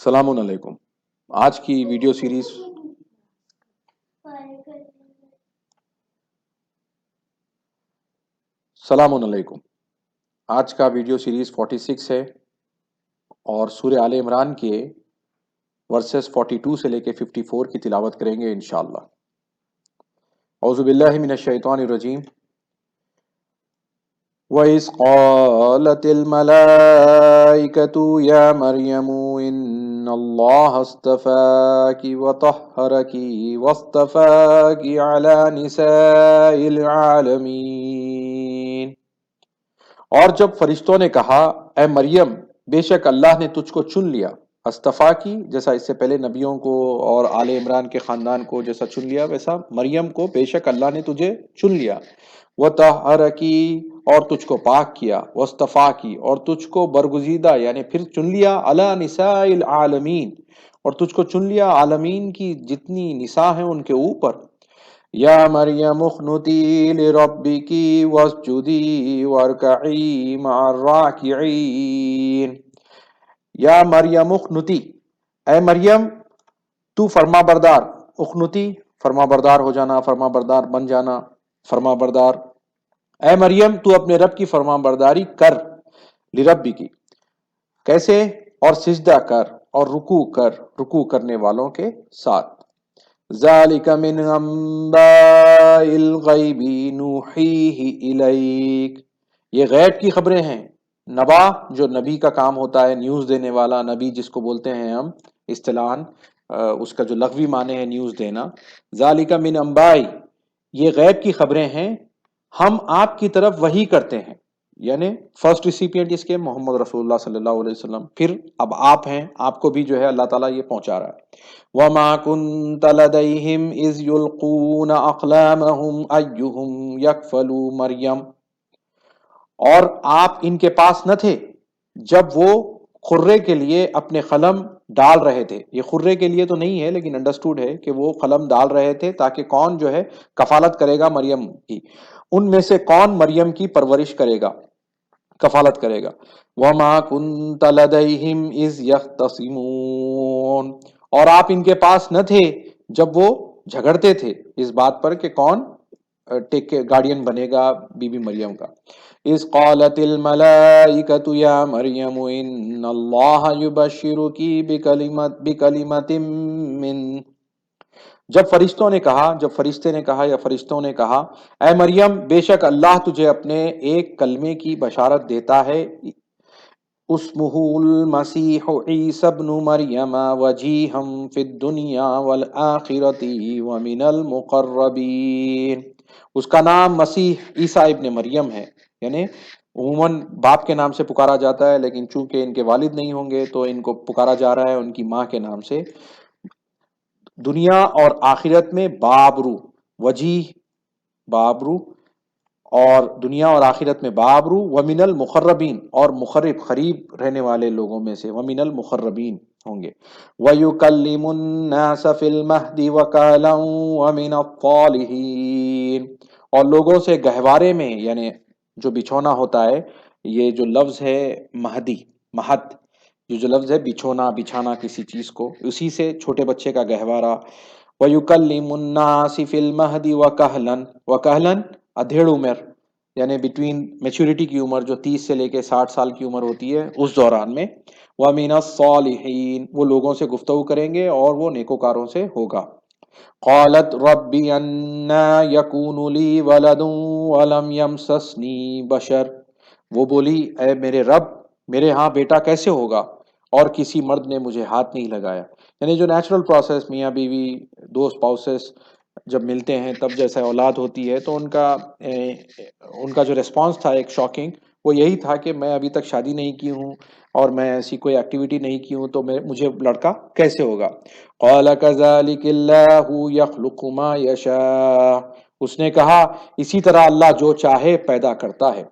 سلام علیکم۔ آج کی ویڈیو سیریز سلام علیکم۔ آج کا ویڈیو سیریز 46 ہے اور سورہ آل عمران کے ورسز 42 سے لے کے 54 کی تلاوت کریں گے انشاءاللہ۔ اعوذ باللہ من الشیطان الرجیم۔ وَإِذْ قَالَتِ الْمَلَائِكَةُ يَا مَرْيَمُ إِنَّ اللَّهَ اصْطَفَاكِ وَطَهَّرَكِ وَاصْطَفَاكِ عَلَى نِسَاءِ الْعَالَمِينَ۔ اور جب فرشتوں نے کہا اے مریم بے شک اللہ نے تجھ کو چن لیا، اصطفیٰ کی جیسا اس سے پہلے نبیوں کو اور آل عمران کے خاندان کو جیسا چن لیا، ویسا مریم کو بے شک اللہ نے تجھے چن لیا، وطہرکی اور تجھ کو پاک کیا، واصطفیٰ کی اور تجھ کو برگزیدہ یعنی پھر چن لیا، علی نساء العالمین اور تجھ کو چن لیا عالمین کی جتنی نساء ہیں ان کے اوپر۔ یا مریم اقنتی لربکی واسجدی وارکعی مع الراکعین۔ یا مریم اقنتی، اے مریم تو فرما بردار، اقنتی فرما بردار ہو جانا، فرما بردار بن جانا، فرما بردار۔ اے مریم تو اپنے رب کی فرما برداری کر، لربی کی کیسے، اور سجدہ کر اور رکوع کر، رکوع کرنے والوں کے ساتھ۔ ذالک من انباء الغیب نوحیہ الیک، یہ غیب کی خبریں ہیں۔ نبا جو نبی کا کام ہوتا ہے، نیوز دینے والا، نبی جس کو بولتے ہیں ہم اصطلاحاً، اس کا جو لغوی معنی ہے نیوز دینا۔ ذالک من انباء، یہ غیب کی خبریں ہیں، ہم آپ کی طرف وحی کرتے ہیں، یعنی فرسٹ ریسیپینٹ اس کے محمد رسول اللہ صلی اللہ علیہ وسلم، پھر اب آپ ہیں، آپ کو بھی جو ہے اللہ تعالیٰ یہ پہنچا رہا ہے۔ وَمَا كُنْتَ لَدَيْهِمْ إِذْ يُلْقُونَ أَقْلَامَهُمْ أَيُّهُمْ يَكْفَلُ مریم، اور آپ ان کے پاس نہ تھے جب وہ خرے کے لیے اپنے قلم ڈال رہے تھے۔ یہ خرے کے لیے تو نہیں ہے لیکن انڈرسٹوڈ ہے کہ وہ قلم ڈال رہے تھے تاکہ کون جو ہے کفالت کرے گا مریم کی، ان میں سے کون مریم کی پرورش کرے گا، کفالت کرے گا۔ وَمَا كُنْتَ لَدَيْهِمْ إِذْ يَخْتَصِمُونَ، اور آپ ان کے پاس نہ تھے جب وہ جھگڑتے تھے اس بات پر کہ کون گارڈین بنے گا بی بی مریم کا۔ اذ قالت الملائکۃ یا مریم ان اللہ یبشرک بکلمۃ من، جب فرشتوں نے کہا، جب فرشتے نے کہا یا فرشتوں نے کہا اے مریم بے شک اللہ تجھے اپنے ایک کلمے کی بشارت دیتا ہے، اسمہ المسیح عیسی ابن مریم وجیہا فی الدنیا والآخرۃ ومن المقربین، اس کا نام مسیح عیسیٰ ابن مریم ہے، یعنی عموماً باپ کے نام سے پکارا جاتا ہے لیکن چونکہ ان کے والد نہیں ہوں گے تو ان کو پکارا جا رہا ہے ان کی ماں کے نام سے، دنیا اور آخرت میں بابرو، وجیح بابرو، اور دنیا اور آخرت میں بابرو، ومن المقربین اور مقرب قریب رہنے والے لوگوں میں سے، ومن المقربین ہوں گے۔ وَيُكَلِّمُ النَّاسَ فِي الْمَهْدِ وَكَهْلًا وَمِنَ الصَّالِحِينَ، اور لوگوں سے گہوارے میں، یعنی جو بچھونا ہوتا ہے، یہ جو لفظ ہے مہدی، مہد، جو لفظ ہے بچھونا، بچھانا کسی چیز کو، اسی سے چھوٹے بچے کا گہوارہ۔ وَيُكَلِّمُ النَّاسِ فِي الْمَهْدِ وَكَهْلًا، وَكَهْلًا ادھیڑ عمر، یعنی بٹوین میچورٹی کی عمر جو 30 سے لے کے 60 سال کی عمر ہوتی ہے اس دوران میں۔ وَمِنَ الصَّالِحِينَ، وہ لوگوں سے گفتگو کریں گے اور وہ نیکوکاروں سے ہوگا۔ قالت رب انا یکون لی ولد ولم یمسسنی بشر، وہ بولی اے میرے رب میرے ہاں بیٹا کیسے ہوگا اور کسی مرد نے مجھے ہاتھ نہیں لگایا، یعنی جو نیچرل پروسیس میاں بیوی دو اسپاؤسز جب ملتے ہیں تب جیسا اولاد ہوتی ہے تو ان کا جو ریسپانس تھا ایک شاکنگ، وہ یہی تھا کہ میں ابھی تک شادی نہیں کی ہوں اور میں ایسی کوئی ایکٹیویٹی نہیں کی ہوں تو مجھے لڑکا کیسے ہوگا۔ قال كذلك الله يخلق ما يشاء، اس نے کہا اسی طرح اللہ جو چاہے پیدا کرتا ہے۔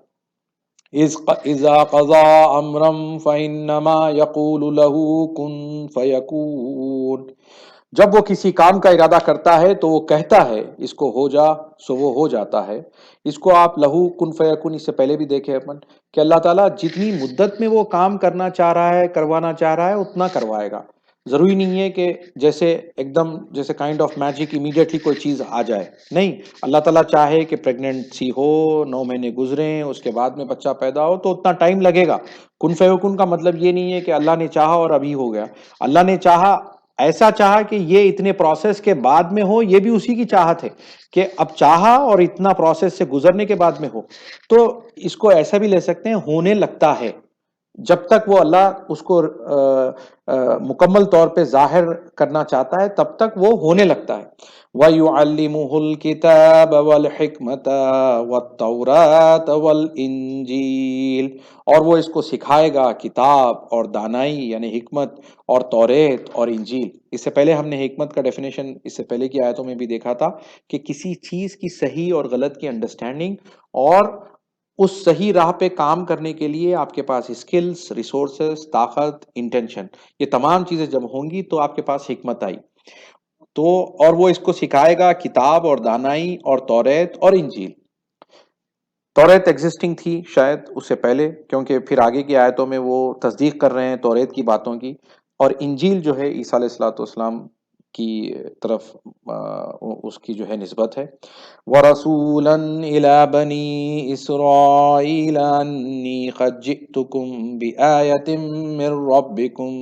اذا قضى امرا فانما يقول له كن فيكون، جب وہ کسی کام کا ارادہ کرتا ہے تو وہ کہتا ہے اس کو ہو جا سو وہ ہو جاتا ہے۔ اس کو آپ لہو کن فیکون اس سے پہلے بھی دیکھے اپن کہ اللہ تعالیٰ جتنی مدت میں وہ کام کرنا چاہ رہا ہے، کروانا چاہ رہا ہے اتنا کروائے گا، ضروری نہیں ہے کہ جیسے ایک دم جیسے کائنڈ آف میجک امیڈیٹلی کوئی چیز آ جائے، نہیں، اللہ تعالیٰ چاہے کہ پریگننسی ہو، 9 مہینے گزریں، اس کے بعد میں بچہ پیدا ہو تو اتنا ٹائم لگے گا۔ کن فیکون کا مطلب یہ نہیں ہے کہ اللہ نے چاہا اور ابھی ہو گیا، اللہ نے چاہا، ایسا چاہا کہ یہ اتنے پروسیس کے بعد میں ہو، یہ بھی اسی کی چاہت ہے کہ اب چاہا اور اتنا پروسیس سے گزرنے کے بعد میں ہو۔ تو اس کو ایسا بھی لے سکتے ہیں، ہونے لگتا ہے، جب تک وہ اللہ اس کو مکمل طور پہ ظاہر کرنا چاہتا ہے تب تک وہ ہونے لگتا ہے۔ وَيُعَلِّمُهُ الْكِتَابَ وَالْحِكْمَةَ وَالتَّوْرَاةَ وَالْإِنْجِيلَ، اور وہ اس کو سکھائے گا کتاب اور دانائی یعنی حکمت اور توریت اور انجیل۔ اس سے پہلے ہم نے حکمت کا ڈیفینیشن اس سے پہلے کی آیتوں میں بھی دیکھا تھا کہ کسی چیز کی صحیح اور غلط کی انڈرسٹینڈنگ اور اس صحیح راہ پہ کام کرنے کے لیے آپ کے پاس اسکلز، ریسورسز، طاقت، انٹینشن، یہ تمام چیزیں جب ہوں گی تو آپ کے پاس حکمت آئی۔ تو اور وہ اس کو سکھائے گا کتاب اور دانائی اور توریت اور انجیل۔ توریت ایگزسٹنگ تھی شاید اس سے پہلے، کیونکہ پھر آگے کی آیتوں میں وہ تصدیق کر رہے ہیں توریت کی باتوں کی، اور انجیل جو ہے عیسیٰ علیہ الصلوۃ والسلام کی طرف اس کی جو ہے نسبت ہے۔ وَرَسُولًا إِلَىٰ بَنِي إِسْرَائِيلَ أَنِّي قَدْ جِئْتُكُمْ بِآيَةٍ مِّن رَّبِّكُمْ،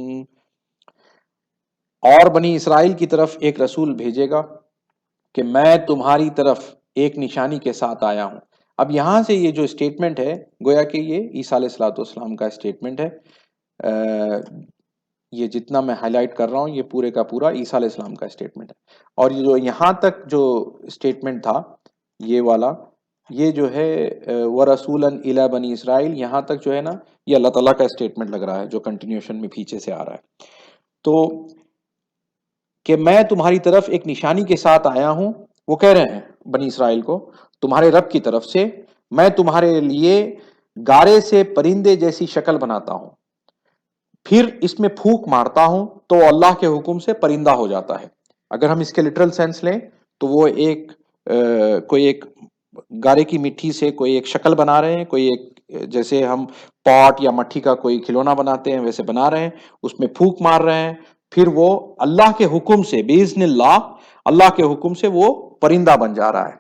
اور بنی اسرائیل کی طرف ایک رسول بھیجے گا کہ میں تمہاری طرف ایک نشانی کے ساتھ آیا ہوں۔ اب یہاں سے یہ جو اسٹیٹمنٹ ہے گویا کہ یہ عیسیٰ علیہ الصلوۃ والسلام کا اسٹیٹمنٹ ہے۔ یہ جتنا میں ہائی لائٹ کر رہا ہوں یہ پورے کا پورا عیسیٰ علیہ السلام کا اسٹیٹمنٹ ہے، اور یہ جو یہاں تک جو اسٹیٹمنٹ تھا یہ والا، یہ جو ہے وَرَسُولًا إِلَىٰ بَنِي اسرائیل، یہاں تک جو ہے نا یہ اللہ تعالیٰ کا اسٹیٹمنٹ لگ رہا ہے جو کنٹینیوشن میں پیچھے سے آ رہا ہے۔ تو کہ میں تمہاری طرف ایک نشانی کے ساتھ آیا ہوں، وہ کہہ رہے ہیں بنی اسرائیل کو تمہارے رب کی طرف سے، میں تمہارے لیے گارے سے پرندے جیسی شکل بناتا ہوں، پھر اس میں پھونک مارتا ہوں تو اللہ کے حکم سے پرندہ ہو جاتا ہے۔ اگر ہم اس کے لٹرل سینس لیں تو وہ کوئی ایک گارے کی مٹی سے کوئی ایک شکل بنا رہے ہیں، کوئی ایک جیسے ہم پاٹ یا مٹی کا کوئی کھلونا بناتے ہیں ویسے بنا رہے ہیں، اس میں پھونک مار رہے ہیں، پھر وہ اللہ کے حکم سے بِإِذْنِ اللہ، اللہ کے حکم سے وہ پرندہ بن جا رہا ہے،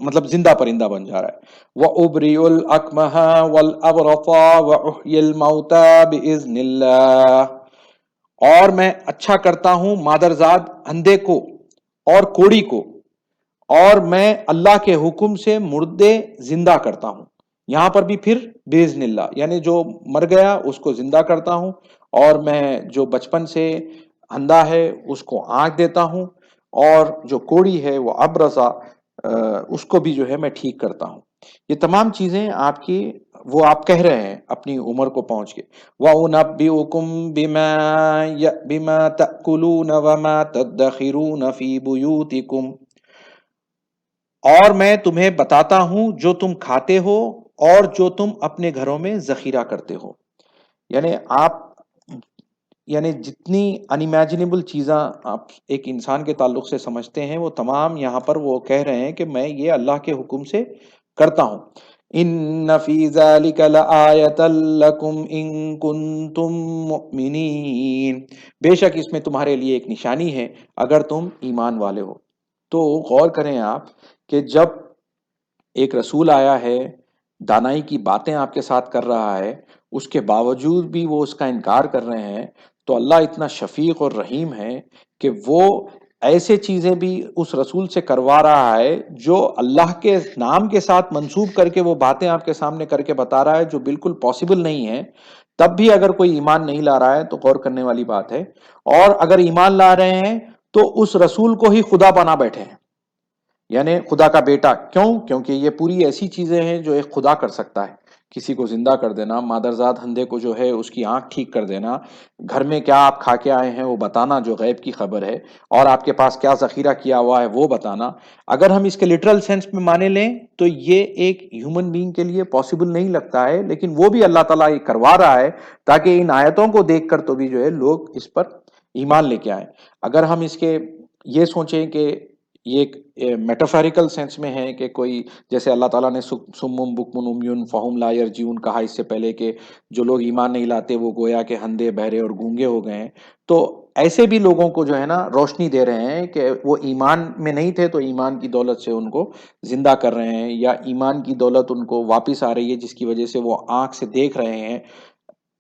مطلب زندہ پرندہ بن جا رہا ہے۔ وَأُبْرِئُ الْأَكْمَحَ وَالْأَبْرَصَ وَأُحْيِي الْمَوْتَىٰ بِإِذْنِ اللَّهِ، اور میں اچھا کرتا ہوں مادرزاد اندھے کو اور کوڑی کو، اور میں اللہ کے حکم سے مردے زندہ کرتا ہوں۔ یہاں پر بھی پھر بِإِذْنِ اللہ، یعنی جو مر گیا اس کو زندہ کرتا ہوں، اور میں جو بچپن سے اندھا ہے اس کو آنکھ دیتا ہوں، اور جو کوڑی ہے وہ ابرصا اس کو بھی جو ہے میں ٹھیک کرتا ہوں۔ یہ تمام چیزیں آپ کی وہ آپ کہہ رہے ہیں اپنی عمر کو پہنچ کے۔ وَأُنَبِّئُكُم بِمَا تَأْكُلُونَ وَمَا تَدَّخِرُونَ فِي بُيُوتِكُمْ، اور میں تمہیں بتاتا ہوں جو تم کھاتے ہو اور جو تم اپنے گھروں میں ذخیرہ کرتے ہو، یعنی آپ یعنی جتنی انیمیجنیبل چیزیں آپ ایک انسان کے تعلق سے سمجھتے ہیں وہ تمام یہاں پر وہ کہہ رہے ہیں کہ میں یہ اللہ کے حکم سے کرتا ہوں۔ ان فی ذلک لآیۃ لکم ان کنتم مؤمنین، بے شک اس میں تمہارے لیے ایک نشانی ہے اگر تم ایمان والے ہو۔ تو غور کریں آپ کہ جب ایک رسول آیا ہے، دانائی کی باتیں آپ کے ساتھ کر رہا ہے، اس کے باوجود بھی وہ اس کا انکار کر رہے ہیں، تو اللہ اتنا شفیق اور رحیم ہے کہ وہ ایسے چیزیں بھی اس رسول سے کروا رہا ہے جو اللہ کے نام کے ساتھ منسوب کر کے وہ باتیں آپ کے سامنے کر کے بتا رہا ہے جو بالکل پاسبل نہیں ہے، تب بھی اگر کوئی ایمان نہیں لا رہا ہے تو غور کرنے والی بات ہے، اور اگر ایمان لا رہے ہیں تو اس رسول کو ہی خدا بنا بیٹھے ہیں، یعنی خدا کا بیٹا۔ کیوں؟ کیونکہ یہ پوری ایسی چیزیں ہیں جو ایک خدا کر سکتا ہے، کسی کو زندہ کر دینا، مادرزاد اندھے کو جو ہے اس کی آنکھ ٹھیک کر دینا، گھر میں کیا آپ کھا کے آئے ہیں وہ بتانا جو غیب کی خبر ہے، اور آپ کے پاس کیا ذخیرہ کیا ہوا ہے وہ بتانا۔ اگر ہم اس کے لٹرل سینس میں مانے لیں تو یہ ایک ہیومن بینگ کے لیے پاسبل نہیں لگتا ہے، لیکن وہ بھی اللہ تعالیٰ یہ کروا رہا ہے تاکہ ان آیتوں کو دیکھ کر تو بھی جو ہے لوگ اس پر ایمان لے کے آئیں۔ اگر ہم اس کے یہ سوچیں کہ یہ ایک میٹافیریکل سینس میں ہے کہ کوئی جیسے اللہ تعالیٰ نے سمم بکمن عمیٌ فہم لا یرجعون کہا اس سے پہلے کہ جو لوگ ایمان نہیں لاتے وہ گویا کہ اندھے بہرے اور گونگے ہو گئے ہیں، تو ایسے بھی لوگوں کو جو ہے نا روشنی دے رہے ہیں کہ وہ ایمان میں نہیں تھے تو ایمان کی دولت سے ان کو زندہ کر رہے ہیں، یا ایمان کی دولت ان کو واپس آ رہی ہے جس کی وجہ سے وہ آنکھ سے دیکھ رہے ہیں،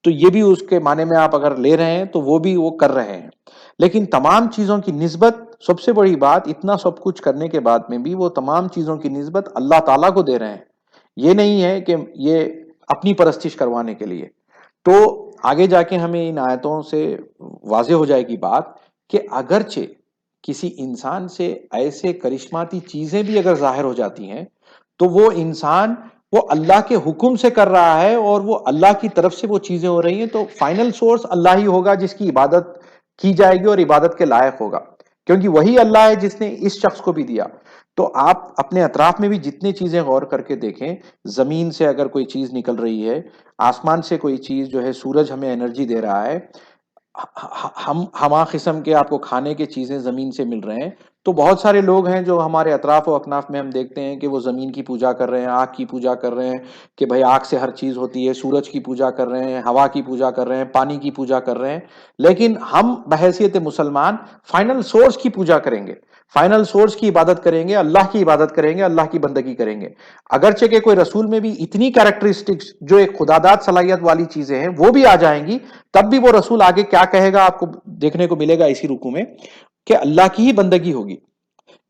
تو یہ بھی اس کے معنی میں آپ اگر لے رہے ہیں تو وہ بھی وہ کر رہے ہیں۔ لیکن تمام چیزوں کی نسبت، سب سے بڑی بات، اتنا سب کچھ کرنے کے بعد میں بھی وہ تمام چیزوں کی نسبت اللہ تعالیٰ کو دے رہے ہیں، یہ نہیں ہے کہ یہ اپنی پرستش کروانے کے لیے۔ تو آگے جا کے ہمیں ان آیتوں سے واضح ہو جائے گی بات کہ اگرچہ کسی انسان سے ایسے کرشماتی چیزیں بھی اگر ظاہر ہو جاتی ہیں تو وہ انسان وہ اللہ کے حکم سے کر رہا ہے اور وہ اللہ کی طرف سے وہ چیزیں ہو رہی ہیں، تو فائنل سورس اللہ ہی ہوگا جس کی عبادت کی جائے گی اور عبادت کے لائق ہوگا، کیونکہ وہی اللہ ہے جس نے اس شخص کو بھی دیا۔ تو آپ اپنے اطراف میں بھی جتنی چیزیں غور کر کے دیکھیں، زمین سے اگر کوئی چیز نکل رہی ہے، آسمان سے کوئی چیز جو ہے، سورج ہمیں انرجی دے رہا ہے، ہما قسم کے آپ کو کھانے کے چیزیں زمین سے مل رہے ہیں، تو بہت سارے لوگ ہیں جو ہمارے اطراف و اکناف میں ہم دیکھتے ہیں کہ وہ زمین کی پوجا کر رہے ہیں، آگ کی پوجا کر رہے ہیں کہ بھائی آگ سے ہر چیز ہوتی ہے، سورج کی پوجا کر رہے ہیں، ہوا کی پوجا کر رہے ہیں، پانی کی پوجا کر رہے ہیں، لیکن ہم بحیثیت مسلمان فائنل سورس کی پوجا کریں گے، فائنل سورس کی عبادت کریں گے، اللہ کی عبادت کریں گے، اللہ کی بندگی کریں گے۔ اگرچہ کہ کوئی رسول میں بھی اتنی کیریکٹرسٹکس جو ایک خداداد صلاحیت والی چیزیں ہیں وہ بھی آ جائیں گی، تب بھی وہ رسول آگے کیا کہے گا آپ کو دیکھنے کو ملے گا اسی رکوع میں، کہ اللہ کی ہی بندگی ہوگی۔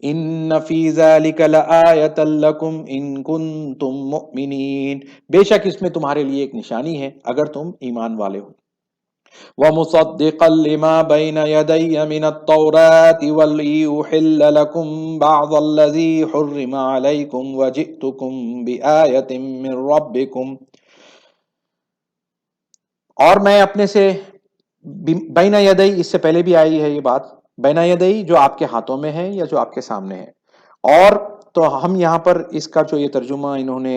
ان فی ذلک لآیۃ لکم ان کنتم مؤمنین، بے شک اس میں تمہارے لیے ایک نشانی ہے اگر تم ایمان والے ہو۔ وَمُصَدِّقًا لِمَا بَيْنَ يَدَيَّ مِنَ التَّوْرَاةِ وَلِيُحِلَّ لَكُمْ بَعْضَ الَّذِي حُرِّمَ عَلَيْكُمْ وَجِئْتُكُمْ بِآيَةٍ مِّن رَّبِّكُمْ، اور میں اپنے سے بین یدئی، اس سے پہلے بھی آئی ہے یہ بات، بین یدئی جو آپ کے ہاتھوں میں ہے یا جو آپ کے سامنے ہے، اور تو ہم یہاں پر اس کا جو یہ ترجمہ انہوں نے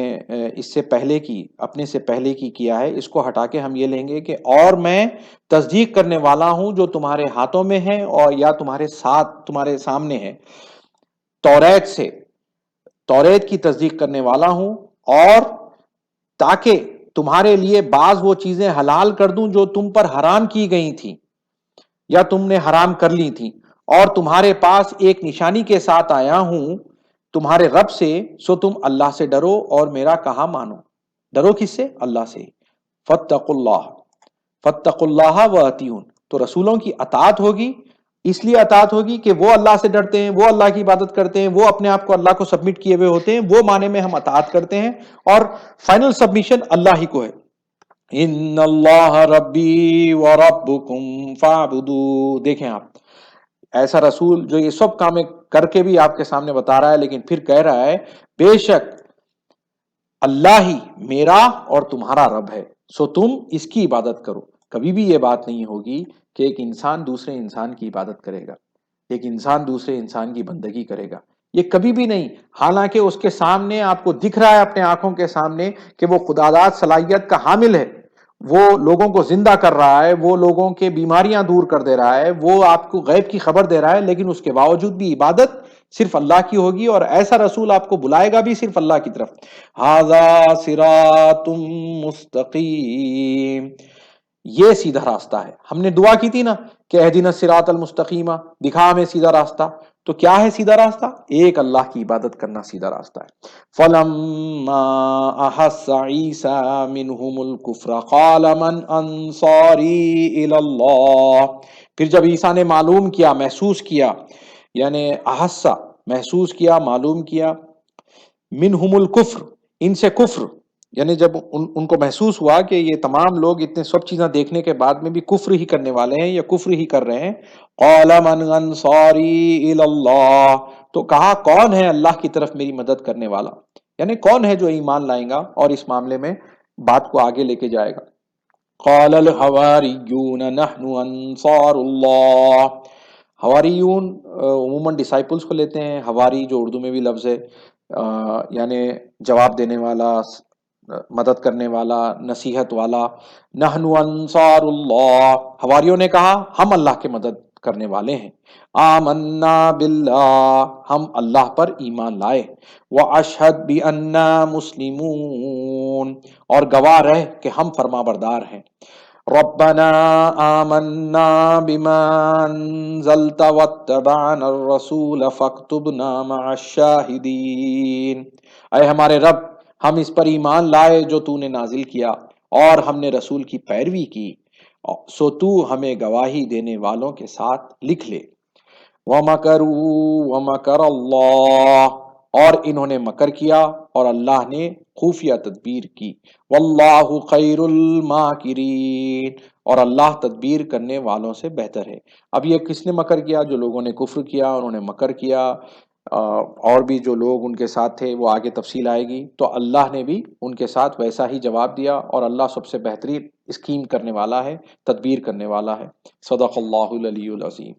اس سے پہلے کی، اپنے سے پہلے کی کیا ہے، اس کو ہٹا کے ہم یہ لیں گے کہ اور میں تصدیق کرنے والا ہوں جو تمہارے ہاتھوں میں ہے اور یا تمہارے ساتھ تمہارے سامنے ہے، توریت سے، توریت کی تصدیق کرنے والا ہوں، اور تاکہ تمہارے لیے بعض وہ چیزیں حلال کر دوں جو تم پر حرام کی گئی تھی یا تم نے حرام کر لی تھی، اور تمہارے پاس ایک نشانی کے ساتھ آیا ہوں تمہارے رب سے، سو تم اللہ سے ڈرو اور میرا کہا مانو۔ ڈرو کس سے؟ اللہ سے۔ فاتقوا اللہ، فاتقوا اللہ واتیون، تو رسولوں کی اطاعت ہوگی، اس لیے اطاعت ہوگی کہ وہ اللہ سے ڈرتے ہیں، وہ اللہ کی عبادت کرتے ہیں، وہ اپنے آپ کو اللہ کو سبمٹ کیے ہوئے ہوتے ہیں، وہ معنی میں ہم اطاعت کرتے ہیں، اور فائنل سبمیشن اللہ ہی کو ہے۔ ان اللہ ربی وربکم فاعبدوا، دیکھیں آپ، ایسا رسول جو یہ سب کام کر کے بھی آپ کے سامنے بتا رہا ہے، لیکن پھر کہہ رہا ہے بے شک اللہ ہی میرا اور تمہارا رب ہے، سو تم اس کی عبادت کرو۔ کبھی بھی یہ بات نہیں ہوگی کہ ایک انسان دوسرے انسان کی عبادت کرے گا، ایک انسان دوسرے انسان کی بندگی کرے گا، یہ کبھی بھی نہیں، حالانکہ اس کے سامنے آپ کو دکھ رہا ہے اپنے آنکھوں کے سامنے کہ وہ خداداد صلاحیت کا حامل ہے، وہ لوگوں کو زندہ کر رہا ہے، وہ لوگوں کے بیماریاں دور کر دے رہا ہے، وہ آپ کو غیب کی خبر دے رہا ہے، لیکن اس کے باوجود بھی عبادت صرف اللہ کی ہوگی، اور ایسا رسول آپ کو بلائے گا بھی صرف اللہ کی طرف۔ ھذا صراط مستقیم، یہ سیدھا راستہ ہے۔ ہم نے دعا کی تھی نا کہ اہدنا الصراط المستقیم، دکھا ہمیں سیدھا راستہ، تو کیا ہے سیدھا راستہ؟ ایک اللہ کی عبادت کرنا سیدھا راستہ ہے۔ فَلَمَّا أَحَسَّ عِيسَىٰ مِنْهُمُ الْكُفْرَ قَالَ مَنْ أَنصَارِي إِلَى اللَّهِ، پھر جب عیسیٰ نے معلوم کیا، محسوس کیا، یعنی احسا محسوس کیا، معلوم کیا، منہم الکفر، ان سے کفر، یعنی جب ان کو محسوس ہوا کہ یہ تمام لوگ اتنے سب چیزیں دیکھنے کے بعد میں بھی کفر ہی کرنے والے ہیں یا کفر ہی کر رہے ہیں، قال من انصاری الی اللہ، تو کہا کون ہے اللہ کی طرف میری مدد کرنے والا، یعنی کون ہے جو ایمان لائے گا اور اس معاملے میں بات کو آگے لے کے جائے گا۔ قال الحواریون نحن انصار اللہ، حواریون عموماً ڈسائپلز کو لیتے ہیں، حواری جو اردو میں بھی لفظ ہے یعنی جواب دینے والا، مدد کرنے والا، نصیحت والا۔ نحن انصار اللہ، حواریوں نے کہا ہم اللہ کے مدد کرنے والے ہیں۔ آمنا باللہ، ہم اللہ پر ایمان لائے، واشہد بأننا مسلمون، اور گواہ رہ کہ ہم فرما بردار ہیں۔ ربنا آمنا بما انزلت واتبعنا الرسول فاکتبنا مع الشاہدین، اے ہمارے رب، ہم اس پر ایمان لائے جو تو نے نازل کیا، اور ہم نے رسول کی پیروی کی، سو تو ہمیں گواہی دینے والوں کے ساتھ لکھ لے۔ وَمَكَرُوا وَمَكَرَ اللَّهُ، اور انہوں نے مکر کیا اور اللہ نے خفیہ تدبیر کی۔ وَاللَّهُ خَيْرُ الْمَاكِرِينَ، اور اللہ تدبیر کرنے والوں سے بہتر ہے۔ اب یہ کس نے مکر کیا؟ جو لوگوں نے کفر کیا، انہوں نے مکر کیا، اور بھی جو لوگ ان کے ساتھ تھے، وہ آگے تفصیل آئے گی۔ تو اللہ نے بھی ان کے ساتھ ویسا ہی جواب دیا، اور اللہ سب سے بہترین اسکیم کرنے والا ہے، تدبیر کرنے والا ہے۔ صدق اللہ العلی العظیم۔